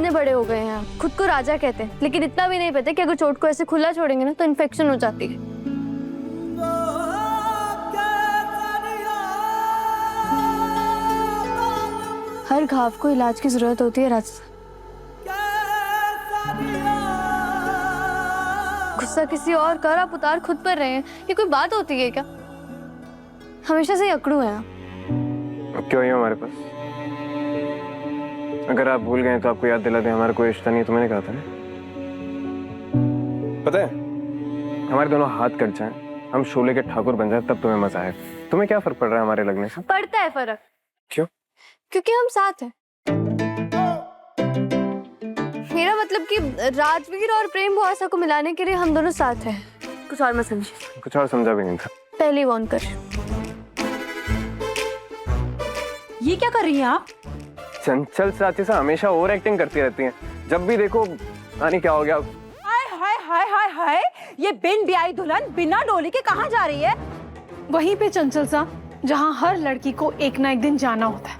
इतने बड़े हो गए हैं, खुद को राजा कहते हैं, लेकिन इतना भी नहीं पता कि अगर चोट को ऐसे खुला छोड़ेंगे ना तो इन्फेक्शन हो जाती है। हर घाव को इलाज की जरूरत होती है राजा। गुस्सा किसी और कर, आप उतार खुद पर रहे हैं, ये कोई बात होती है क्या? हमेशा से ही अकड़ू है आप। अब क्यों ही हो हमारे पास? अगर आप भूल गए तो आपको याद दिला दें, हमारा कोई रिश्ता नहीं, तो मैंने कहा था ना। पता है, हमारे दोनों हाथ कट जाएं, हम शोले के ठाकुर बन जाए, तब तुम्हें मजा आए। तुम्हें क्या फर्क पड़ रहा है हमारे लगने से? पड़ता है फर्क। क्यों? क्योंकि हम साथ हैं। मेरा मतलब कि राजवीर और प्रेम बुआसा को मिलाने के लिए हम दोनों साथ हैं। कुछ और मत समझिए। कुछ और समझा भी नहीं था। पहले वॉर्न कर। ये क्या कर रही हैं आप? चंचल साथी से हमेशा ओवर एक्टिंग करती रहती हैं। जब भी देखो आनी क्या हो गया। हाय हाय हाय हाय हाय, ये बिन ब्याही दुल्हन बिना डोली के कहाँ जा रही है? वहीं पे चंचल सा, जहां हर लड़की को एक ना एक दिन जाना होता है,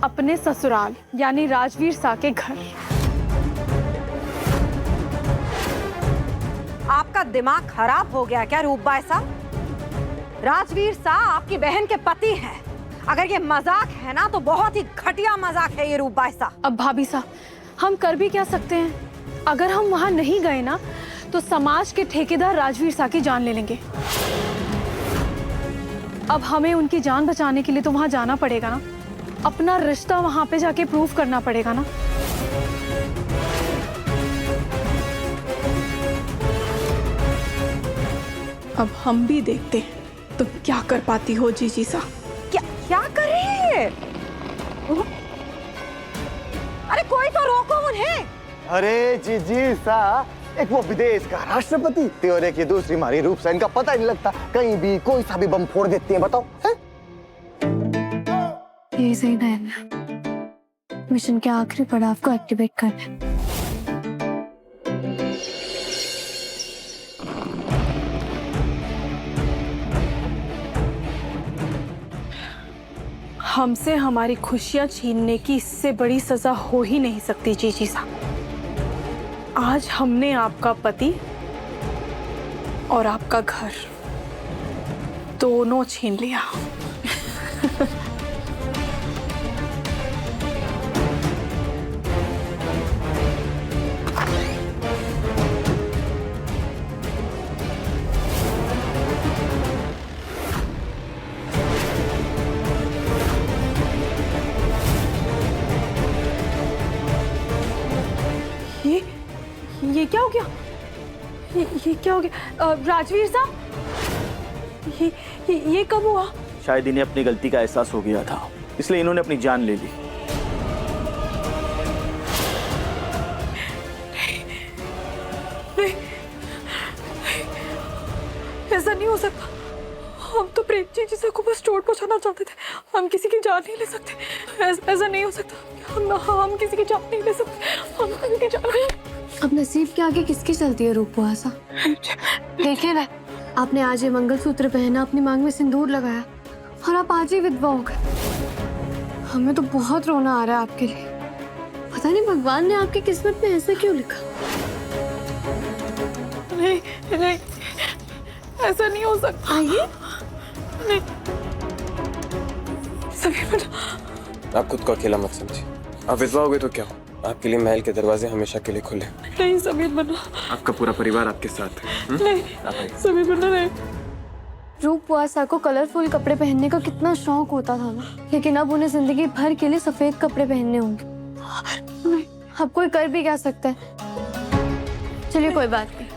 अपने ससुराल यानी राजवीर सा के घर। आपका दिमाग खराब हो गया क्या रूप बाई साहब? राजवीर सा आपकी बहन के पति हैं। अगर ये मजाक है ना तो बहुत ही घटिया मजाक है ये रूप बाई साहब। अब भाभी सा, हम कर भी क्या सकते हैं? अगर हम वहां नहीं गए ना तो समाज के ठेकेदार राजवीर सा की जान ले लेंगे। अब हमें उनकी जान बचाने के लिए तो वहां जाना पड़ेगा ना, अपना रिश्ता वहां पे जाके प्रूव करना पड़ेगा ना। अब हम भी देखते हैं तुम क्या कर पाती हो जीजी सा। क्या क्या कर रही है? अरे कोई तो रोको उन्हें। अरे जीजी सा, एक वो विदेश का राष्ट्रपति और एक ये दूसरी हमारी रूप सा, इनका पता ही नहीं लगता, कहीं भी कोई सा भी बम फोड़ देती है। बताओ है? ये सही है। मिशन के आखिरी पड़ाव को एक्टिवेट करना। हमसे हमारी खुशियां छीनने की इससे बड़ी सजा हो ही नहीं सकती जीजी सा। आज हमने आपका पति और आपका घर दोनों छीन लिया। ये क्या हो गया? ये क्या हो गया? राजवीर साहब, ये कब हुआ? शायद इन्हें अपनी गलती का एहसास हो गया था, इसलिए इन्होंने अपनी जान ले ली। नहीं, ऐसा नहीं हो सकता। हम तो प्रेम जी से को बस चोट पहुंचाना चाहते थे, हम किसी की जान नहीं ले सकते। ऐसा नहीं हो सकता। हम किसी की जान नहीं ले सकते। हम किसी की जान नहीं। अब नसीब के आगे किसकी चलती है रूप बुआसा? देखिए ना, आपने आज ये मंगलसूत्र पहना, अपनी मांग में सिंदूर लगाया और आप आज ही विधवा हो गए। हमें तो बहुत रोना आ रहा है आपके लिए। पता नहीं भगवान ने आपकी किस्मत में ऐसा क्यों लिखा। नहीं नहीं, ऐसा नहीं हो सकता। आइए। नहीं सभी, आप खुद को अकेला मत समझिए। आप विधवा हो गए तो क्या हो, आपके लिए महल के दरवाजे हमेशा के लिए खुले। नहीं समीर बना, आपका पूरा परिवार आपके साथ है। नहीं समीर बना, नहीं। रूप बुआसा को कलरफुल कपड़े पहनने का कितना शौक होता था ना, लेकिन अब उन्हें जिंदगी भर के लिए सफेद कपड़े पहनने होंगे। अब कोई कर भी क्या सकता है। चलिए कोई बात नहीं,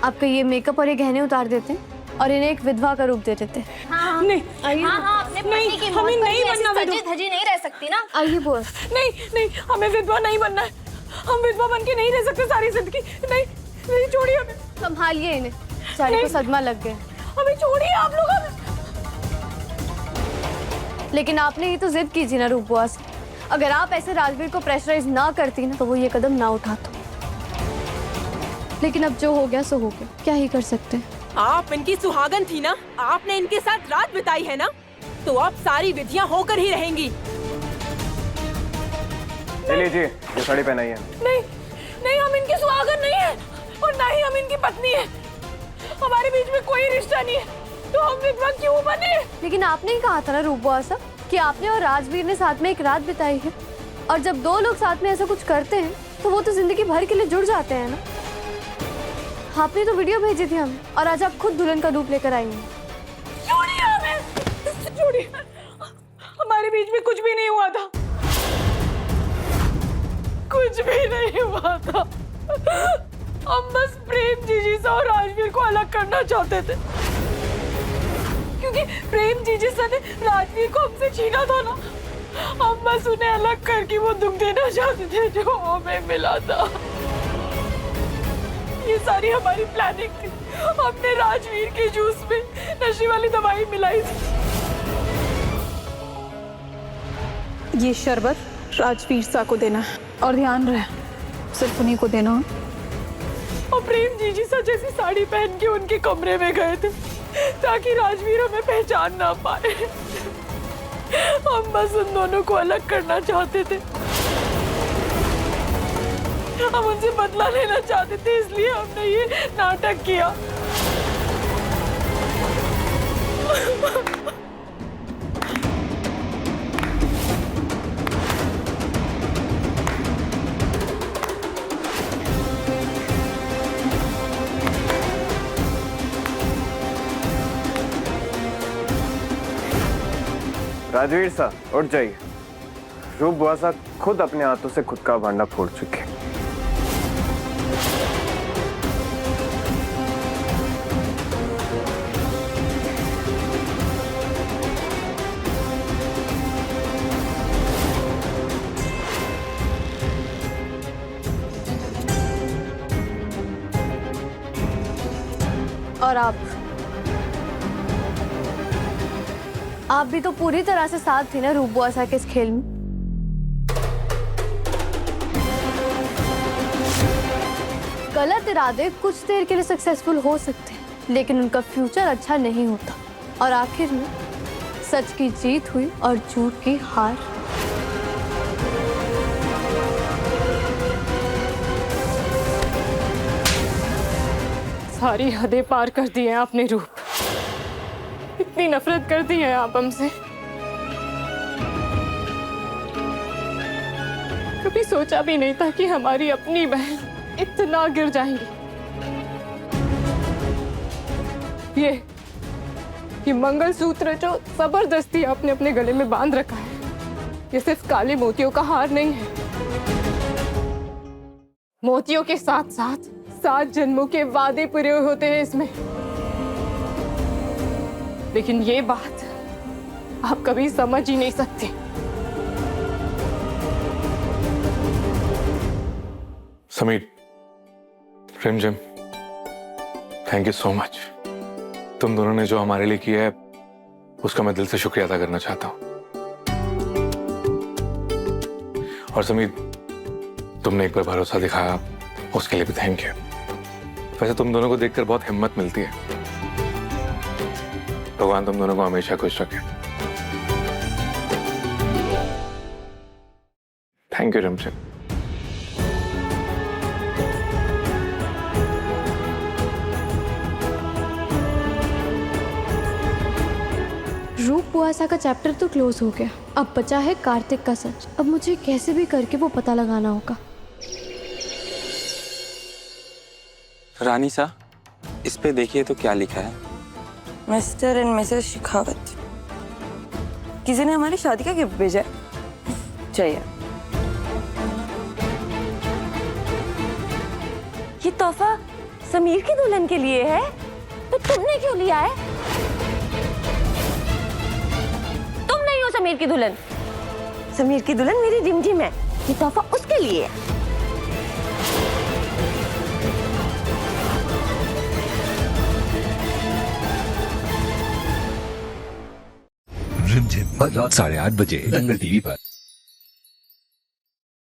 आपका ये मेकअप और ये गहने उतार देते हैं और इन्हें एक विधवा का रूप दे देते हैं। हाँ, नहीं आइए। हाँ, अपने पति की हमें नहीं बनना विधवा। धजी नहीं रह सकती ना। आइए बुआ। नहीं, हमें विधवा नहीं बनना है। हम विधवा बन के नहीं रह सकते सारी जिंदगी। नहीं नहीं, छोड़िए हमें। संभालिए इन्हें, सारे को सदमा लग गया। हमें छोड़िए आप लोग। लेकिन आपने ही तो जिद की थी ना रूप बुआसा। अगर आप ऐसे राजवीर को प्रेशराइज ना करती ना तो वो ये कदम ना उठाता। लेकिन अब जो हो गया सो हो गया, क्या ही कर सकते हैं। आप इनकी सुहागन थी ना, आपने इनके साथ रात बिताई है ना, तो अब सारी विधियां होकर ही रहेंगी। चलिए जी, ये साड़ी पहनाइए। नहीं नहीं, हम इनकी सुहागन नहीं है और ना ही हम इनकी पत्नी है। हमारे बीच में कोई रिश्ता नहीं है, तो हम विधवा क्यों बने? लेकिन आपने ही कहा था ना रूप बुआ साहब कि आपने और राजवीर ने साथ में एक रात बिताई है, और जब दो लोग साथ में ऐसा कुछ करते हैं तो वो तो जिंदगी भर के लिए जुड़ जाते हैं ना। आपने तो वीडियो भेजी थी हमें, और आज आप खुद दुल्हन का रूप लेकर आई हैं। छोड़िए हमें, छोड़िए, हमारे बीच में कुछ भी नहीं हुआ था, कुछ भी नहीं हुआ था। हम बस प्रेम जीजीसा और राजवीर को अलग करना चाहते थे, क्योंकि प्रेम जीजीसा ने राजवीर को हमसे छीना था ना। हम बस उन्हें अलग करके वो दुख देना चाहते थे जो हमें मिला था। ये सारी हमारी प्लानिंग थी। हमने राजवीर के जूस में नशे वाली दवाई मिलाई थी। ये शरबत राजवीर सा को देना है, और ध्यान रहे सिर्फ उन्हीं को देना। और प्रेम जीजी सा जैसी साड़ी पहन के उनके कमरे में गए थे ताकि राजवीर हमें पहचान ना पाए। हम बस उन दोनों को अलग करना चाहते थे, हम उनसे बदला लेना चाहते थे, इसलिए हमने ये नाटक किया। राजवीर साहब उठ जाइए। रूप बुआ साहब खुद अपने हाथों से खुद का भांडा फोड़ चुके हैं। और आप भी तो पूरी तरह से साथ थी ना रूप बुआ साहब के इस खेल में। गलत इरादे कुछ देर के लिए सक्सेसफुल हो सकते हैं, लेकिन उनका फ्यूचर अच्छा नहीं होता, और आखिर में सच की जीत हुई और झूठ की हार। सारी हदें पार कर दी हैं आपने रूप। इतनी नफरत कर दी है आप हमसे। कभी सोचा भी नहीं था कि हमारी अपनी बहन इतना गिर जाएंगी। ये मंगलसूत्र जो जबरदस्ती आपने अपने गले में बांध रखा है, ये सिर्फ काले मोतियों का हार नहीं है। मोतियों के साथ साथ 7 जन्मों के वादे पूरे होते हैं इसमें। लेकिन ये बात आप कभी समझ ही नहीं सकते। समीर, रिमझिम, थैंक यू सो मच। तुम दोनों ने जो हमारे लिए किया है उसका मैं दिल से शुक्रिया अदा करना चाहता हूं। और समीर, तुमने एक बार भरोसा दिखाया, उसके लिए भी थैंक यू। वैसे तुम दोनों को देखकर बहुत हिम्मत मिलती है। भगवान तुम दोनों को हमेशा खुश रखे। थैंक यू रिमझिम। रूप बुआ साहब का चैप्टर तो क्लोज हो गया, अब बचा है कार्तिक का सच। अब मुझे कैसे भी करके वो पता लगाना होगा। रानी सा, इस पे देखिए तो क्या लिखा है। मिस्टर एंड मिसेस शेखावत, किसी ने हमारी शादी का गिफ्ट भेजा है। चाहिए ये तोहफा समीर की दुल्हन के लिए है, तो तुमने क्यों लिया है? तुम नहीं हो समीर की दुल्हन। समीर की दुल्हन मेरी रिमझिम है, ये तोहफा उसके लिए है। रिमझिम रात 8:30 बजे दंगल टीवी पर।